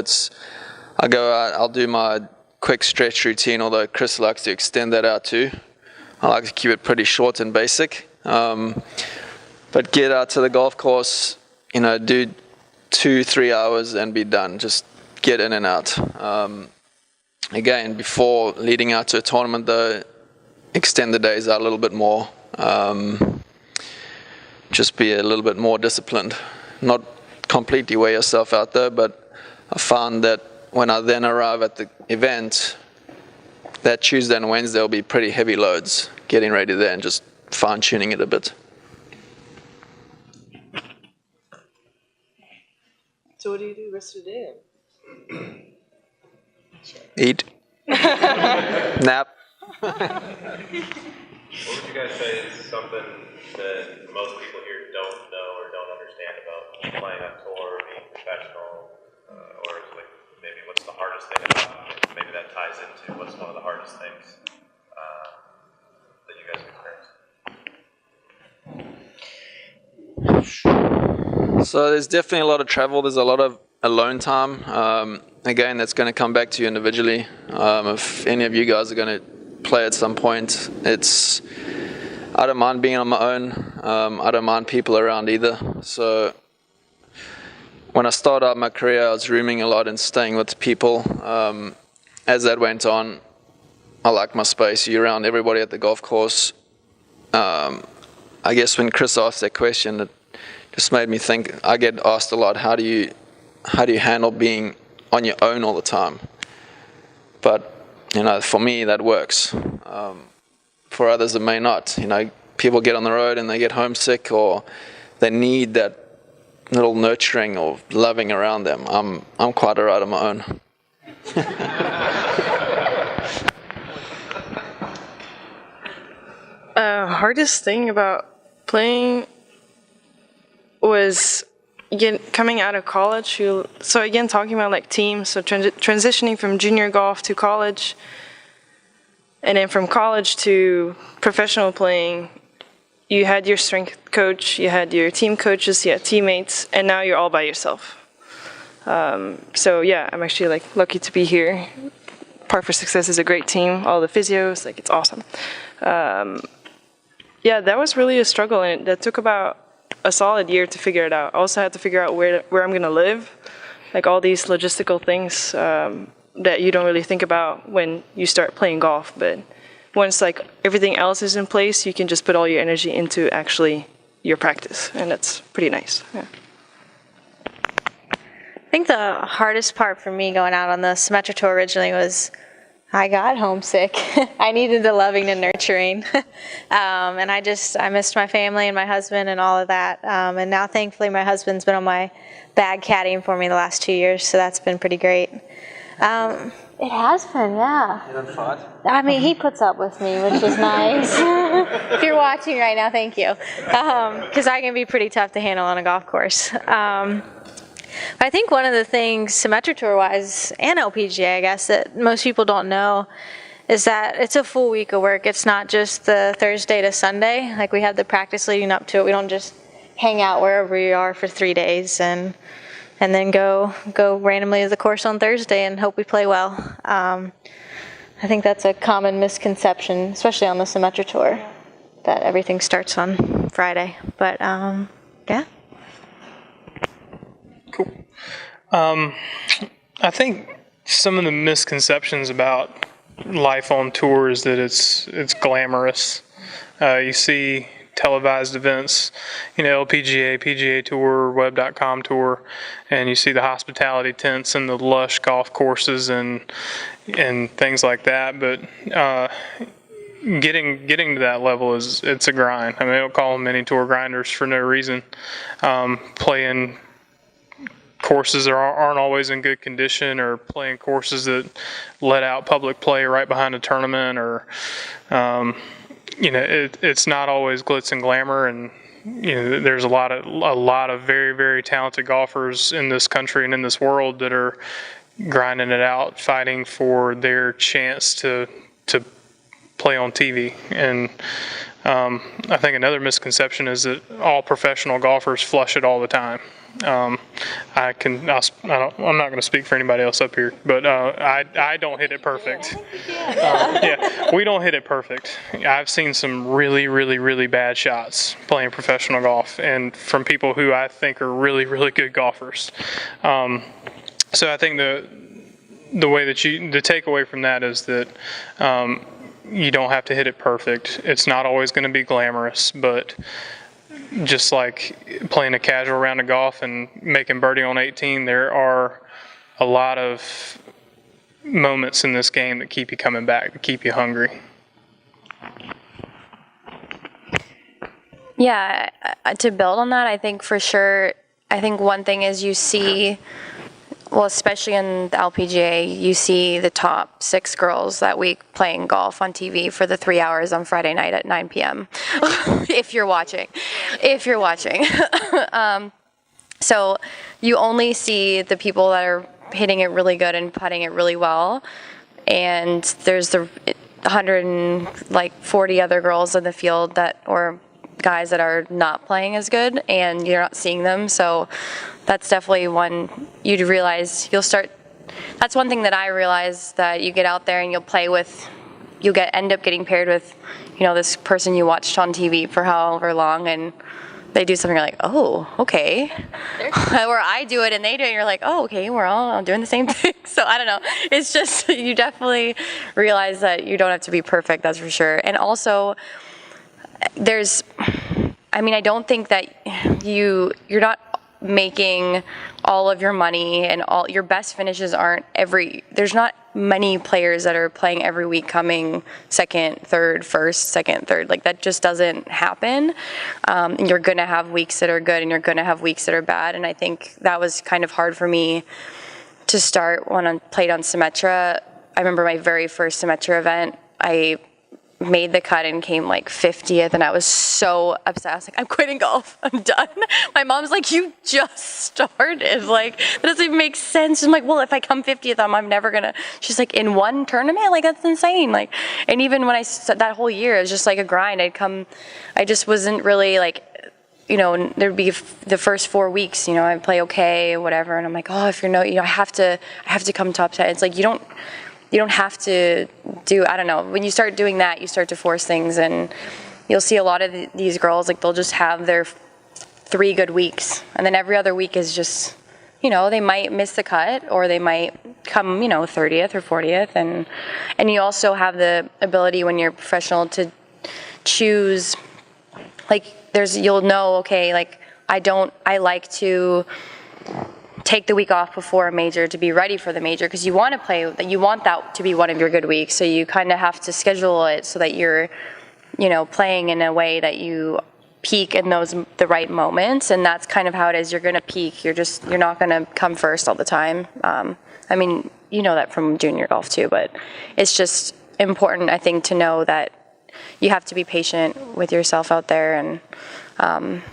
I go out, I'll do my quick stretch routine, although Chris likes to extend that out too. I like to keep it pretty short and basic. But get out to the golf course, you know, do 2-3 hours and be done. Just get in and out. Again, before leading out to a tournament though, extend the days out a little bit more. Just be a little bit more disciplined. Not completely wear yourself out there, but I found that when I then arrive at the event, that Tuesday and Wednesday will be pretty heavy loads, getting ready there and just fine-tuning it a bit. So what do you do the rest of the day? Eat. Nap. What would you guys say is something that most people here don't know or don't understand about playing on tour or being professional? Or like maybe what's the hardest thing about it? Maybe that ties into what's one of the hardest things that you guys experience? So there's definitely a lot of travel. There's a lot of alone time. Again, that's going to come back to you individually. If any of you guys are going to play at some point, I don't mind being on my own. I don't mind people around either. So when I started out my career, I was rooming a lot and staying with people. As that went on, I like my space. You're around everybody at the golf course. I guess when Chris asked that question, it just made me think. I get asked a lot, how do you handle being on your own all the time? But you know, for me that works. For others it may not. You know, people get on the road and they get homesick, or they need that little nurturing or loving around them. I'm quite alright on my own. Hardest thing about playing was coming out of college. So again, talking about like teams, so transitioning from junior golf to college, and then from college to professional playing, you had your strength coach, you had your team coaches, you had teammates, and now you're all by yourself. So yeah, I'm actually like lucky to be here. Par4Success is a great team. All the physios, like it's awesome. Yeah, that was really a struggle, and that took about a solid year to figure it out. I also had to figure out where I'm gonna live, like all these logistical things that you don't really think about when you start playing golf. But once like everything else is in place, you can just put all your energy into actually your practice, and that's pretty nice. Yeah. I think the hardest part for me going out on the Symetra Tour originally was I got homesick. I needed the loving and nurturing. And I missed my family and my husband and all of that. And now thankfully my husband's been on my bag caddying for me the last 2 years, so that's been pretty great. It has been, yeah. You don't fight? I mean, he puts up with me, which is nice. If you're watching right now, thank you. Because I can be pretty tough to handle on a golf course. I think one of the things, Symetra Tour-wise, and LPGA, I guess, that most people don't know is that it's a full week of work. It's not just the Thursday to Sunday. Like, we have the practice leading up to it. We don't just hang out wherever we are for 3 days and then go randomly to the course on Thursday and hope we play well. I think that's a common misconception, especially on the Symetra Tour, that everything starts on Friday. But, yeah. Cool. I think some of the misconceptions about life on tour is that it's glamorous. You see televised events, LPGA, PGA Tour, Web.com Tour, and you see the hospitality tents and the lush golf courses and things like that. But getting to that level it's a grind. I mean, they don't call them mini tour grinders for no reason. Playing courses that aren't always in good condition, or playing courses that let out public play right behind a tournament, or it's not always glitz and glamour, and there's a lot of very, very talented golfers in this country and in this world that are grinding it out, fighting for their chance to play on TV. And I think another misconception is that all professional golfers flush it all the time. I'm not going to speak for anybody else up here, but I don't hit it perfect. We don't hit it perfect. I've seen some really, really, really bad shots playing professional golf, and from people who I think are really, really good golfers. So I think the way that the takeaway from that is that you don't have to hit it perfect. It's not always going to be glamorous, but just like playing a casual round of golf and making birdie on 18, there are a lot of moments in this game that keep you coming back, that keep you hungry. Yeah, to build on that, I think for sure, one thing is you see, well, especially in the LPGA, you see the top 6 girls that week playing golf on TV for the 3 hours on Friday night at 9 p.m. if you're watching. So you only see the people that are hitting it really good and putting it really well, and there's the 140 other girls in the field or guys that are not playing as good, and you're not seeing them. So that's definitely one you'd realize. That's one thing that I realized, that you get out there and end up getting paired with, this person you watched on TV for however long, and they do something, you're like, oh, okay. Or I do it and they do it, and you're like, oh, okay, we're all doing the same thing. So I don't know. It's just, you definitely realize that you don't have to be perfect, that's for sure. And also, I don't think that you're not making all of your money, and all your best finishes there's not many players that are playing every week coming second, third, first, second, third. Like, that just doesn't happen. You're going to have weeks that are good, and you're going to have weeks that are bad. And I think that was kind of hard for me to start when I played on Symetra. I remember my very first Symetra event, I made the cut and came 50th, and I was so upset. I was like, I'm quitting golf. I'm done. My mom's like, you just started. That doesn't even make sense. I'm like, well, if I come 50th, I'm never gonna. She's like, in one tournament? That's insane. And even when that whole year, it was just a grind. I just wasn't really there'd be the first 4 weeks, I'd play okay, whatever. And I'm like, oh, if I have to come top 10. It's you don't have to do, I don't know, when you start doing that, you start to force things, and you'll see a lot of these girls, they'll just have their 3 good weeks, and then every other week is just, they might miss the cut, or they might come, 30th or 40th, and you also have the ability when you're professional to choose, you'll know, okay, I like to take the week off before a major to be ready for the major, because you want that to be one of your good weeks. So you kind of have to schedule it so that you're, playing in a way that you peak in the right moments. And that's kind of how it is. You're going to peak. You're not going to come first all the time. you know that from junior golf too, but it's just important, I think, to know that you have to be patient with yourself out there. And and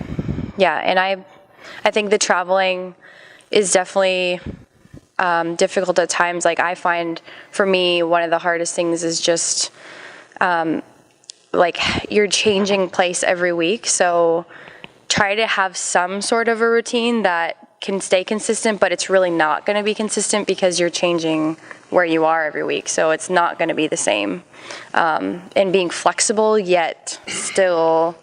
I think the traveling is definitely difficult at times. Like, I find for me, one of the hardest things is just like you're changing place every week. So try to have some sort of a routine that can stay consistent, but it's really not going to be consistent because you're changing where you are every week. So it's not going to be the same. And being flexible, yet still,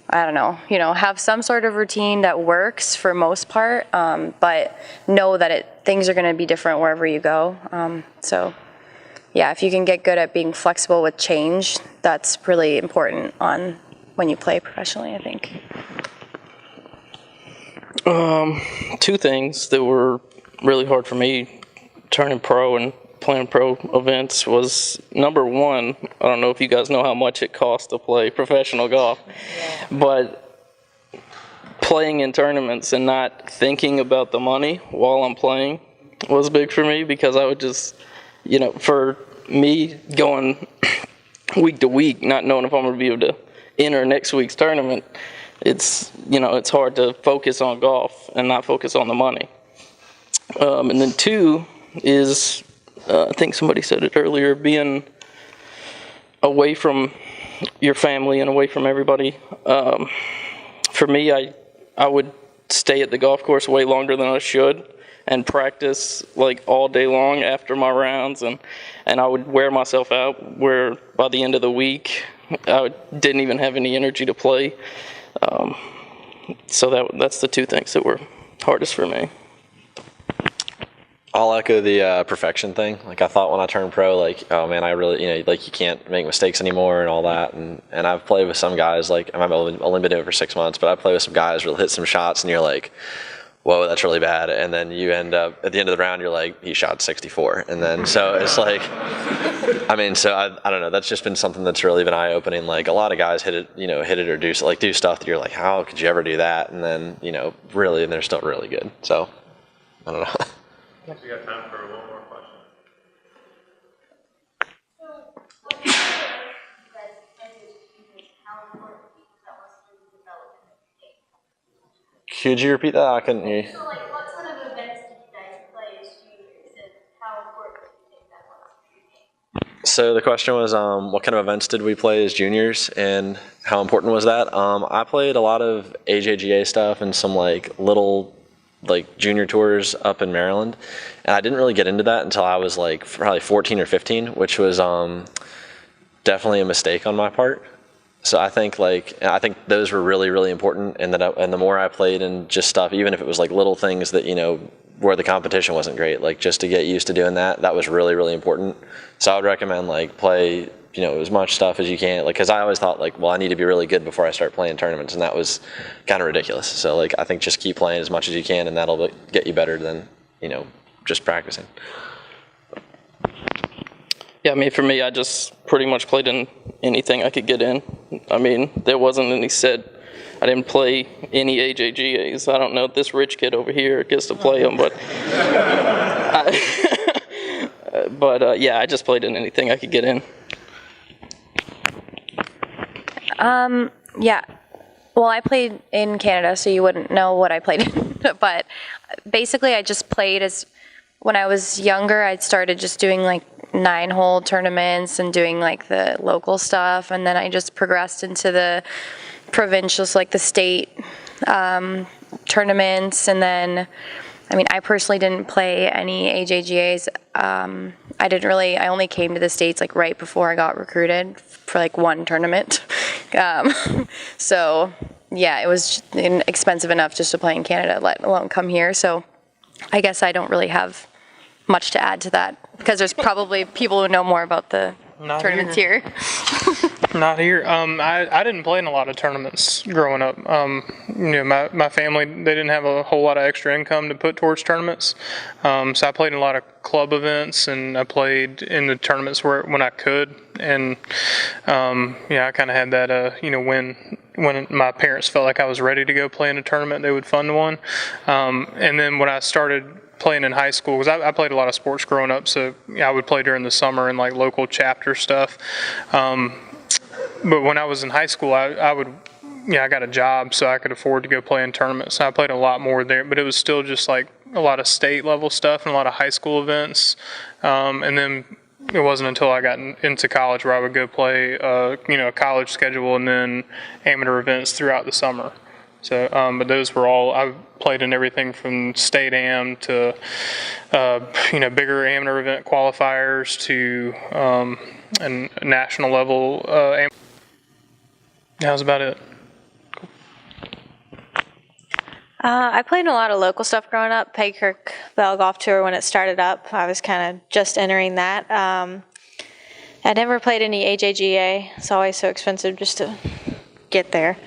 I don't know, have some sort of routine that works for most part, but know that things are going to be different wherever you go. So yeah, if you can get good at being flexible with change, that's really important on when you play professionally, I think. Two things that were really hard for me turning pro and playing pro events was, number one, I don't know if you guys know how much it costs to play professional golf, but playing in tournaments and not thinking about the money while I'm playing was big for me, because I would just, for me going week to week, not knowing if I'm going to be able to enter next week's tournament, it's hard to focus on golf and not focus on the money. And then two is, I think somebody said it earlier, being away from your family and away from everybody. For me, I would stay at the golf course way longer than I should and practice like all day long after my rounds, and I would wear myself out where by the end of the week I didn't even have any energy to play. So that's the two things that were hardest for me. I'll echo the perfection thing. Like, I thought when I turned pro, like, oh man, I really, like, you can't make mistakes anymore and all that. And I've played with some guys, like, I've only been doing it for 6 months, but I play with some guys who'll hit some shots and you're like, whoa, that's really bad. And then you end up at the end of the round, you're like, he shot 64. And then, so it's like, I don't know. That's just been something that's really been eye opening. Like, a lot of guys hit it or do stuff that you're like, how could you ever do that? And then, really, and they're still really good. So, I don't know. I think we got time for one more question. Could you repeat that? I couldn't hear you. So, what sort of events did you guys play as juniors, and how important do you think that was for your game? So the question was, what kind of events did we play as juniors, and how important was that? I played a lot of AJGA stuff and some little junior tours up in Maryland, and I didn't really get into that until I was probably 14 or 15, which was definitely a mistake on my part. So I think those were really, really important, and the more I played and just stuff, even if it was little things that where the competition wasn't great, just to get used to doing that was really, really important. So I would recommend play as much stuff as you can, because I always thought well, I need to be really good before I start playing tournaments, and that was kind of ridiculous. So I think just keep playing as much as you can, and that'll get you better than just practicing. Yeah, for me, I just pretty much played in anything I could get in. There wasn't any set. I didn't play any AJGAs. I don't know if this rich kid over here gets to play them, but I just played in anything I could get in. Yeah. Well, I played in Canada, so you wouldn't know what I played in. But basically, I just played when I was younger, I started just doing 9-hole tournaments and doing the local stuff, and then I just progressed into the provincials, the state tournaments, and then I personally didn't play any AJGAs. I only came to the States right before I got recruited for one tournament. So yeah, it was expensive enough just to play in Canada, let alone come here. So I guess I don't really have much to add to that, because there's probably people who know more about the tournaments here. Not here. I didn't play in a lot of tournaments growing up. My family, they didn't have a whole lot of extra income to put towards tournaments. So I played in a lot of club events, and I played in the tournaments when I could. And I kind of had that win when my parents felt like I was ready to go play in a tournament, they would fund one. And then when I started playing in high school, because I played a lot of sports growing up, so I would play during the summer in like local chapter stuff. But when I was in high school, I would, I got a job, so I could afford to go play in tournaments. So I played a lot more there, but it was still just like a lot of state level stuff and a lot of high school events. And then it wasn't until I got into college where I would go play, a college schedule and then amateur events throughout the summer. So, but those were all, I played in everything from state am to, bigger amateur event qualifiers to and national level. That was about it. I played in a lot of local stuff growing up. Pegkirk Bell Golf Tour when it started up. I was kind of just entering that. I never played any AJGA. It's always so expensive just to get there.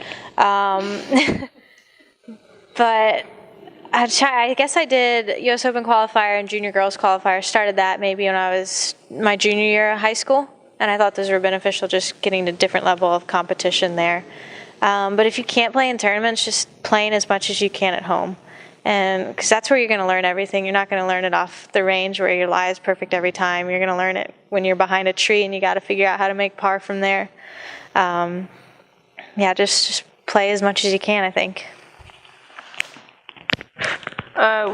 But I guess I did U.S. Open qualifier and junior girls qualifier. Started that maybe when I was my junior year of high school. And I thought those were beneficial, just getting a different level of competition there. But if you can't play in tournaments, just playing as much as you can at home. And because that's where you're going to learn everything. You're not going to learn it off the range where your lie is perfect every time. You're going to learn it when you're behind a tree and you got to figure out how to make par from there. Just play as much as you can, I think.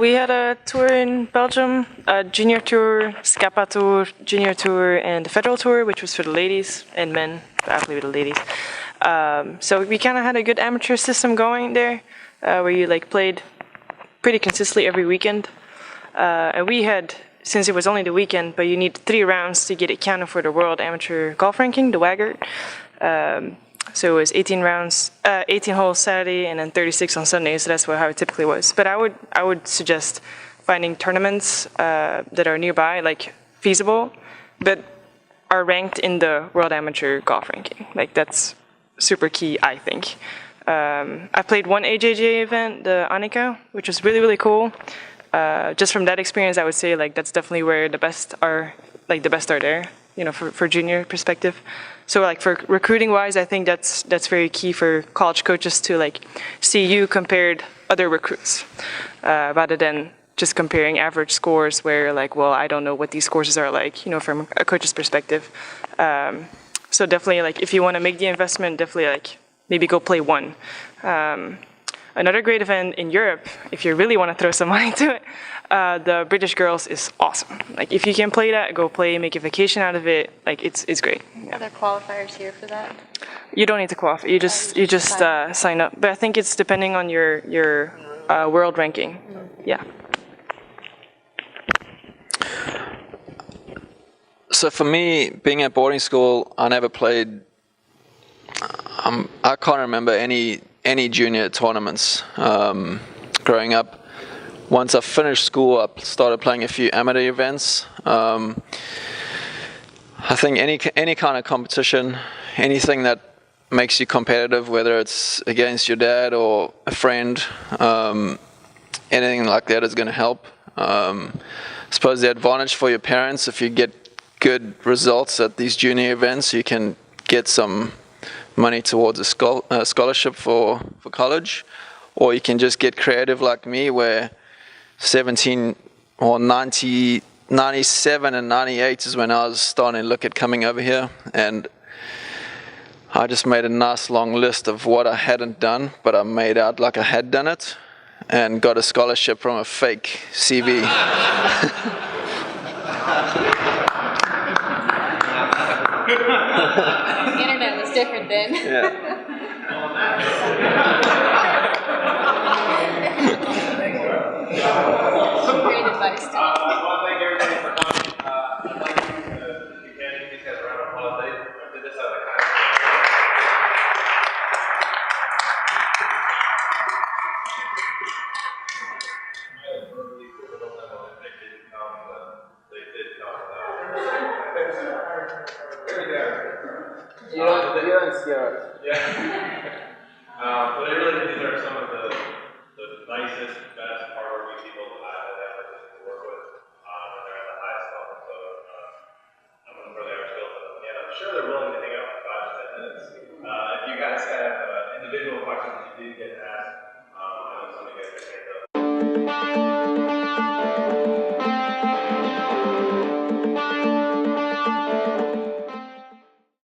We had a tour in Belgium, a junior tour, Scapa tour, junior tour, and the federal tour, which was for the ladies and men. But I played with the ladies. So we kind of had a good amateur system going there, where you played pretty consistently every weekend. And we had, since it was only the weekend, but you need 3 rounds to get it counted for the World Amateur Golf Ranking, the WAGR. So it was 18 rounds, 18 holes Saturday, and then 36 on Sunday. So that's how it typically was. But I would suggest finding tournaments that are nearby, feasible, but are ranked in the World Amateur Golf Ranking. That's super key, I think. I played one AJGA event, the Annika, which was really, really cool. Just from that experience, I would say that's definitely where the best are there, for junior perspective. So for recruiting wise, I think that's very key for college coaches to see you compared other recruits, rather than just comparing average scores where I don't know what these courses are from a coach's perspective. So definitely, if you want to make the investment, definitely, maybe go play one. Another great event in Europe, if you really want to throw some money to it, the British Girls is awesome. If you can play that, go play, make a vacation out of it. It's great. Yeah. Are there qualifiers here for that? You don't need to qualify. You just sign up. But I think it's depending on your world ranking. Mm-hmm. Yeah. So for me, being at boarding school, I never played. I can't remember any junior tournaments growing up. Once I finished school, I started playing a few amateur events. I think any kind of competition, anything that makes you competitive, whether it's against your dad or a friend, anything like that is going to help. I suppose the advantage for your parents, if you get good results at these junior events, you can get some money towards a scholarship for college, or you can just get creative like me, where 97 and 98 is when I was starting to look at coming over here, and I just made a nice long list of what I hadn't done, but I made out like I had done it, and got a scholarship from a fake CV. The internet was different then. Yeah. Great advice. Well, thank everybody for coming. I'd like you to, if you can, give these guys a round of applause. They did this out of the kind. You don't see us. Yeah. But these are some of the nicest, best, hardworking people that I've had the opportunity to work with, and they're at the highest level. So I'm going to throw the average skills at them. And I'm sure they're willing to hang out for 5 to 10 minutes. If you guys have individual questions that you did get asked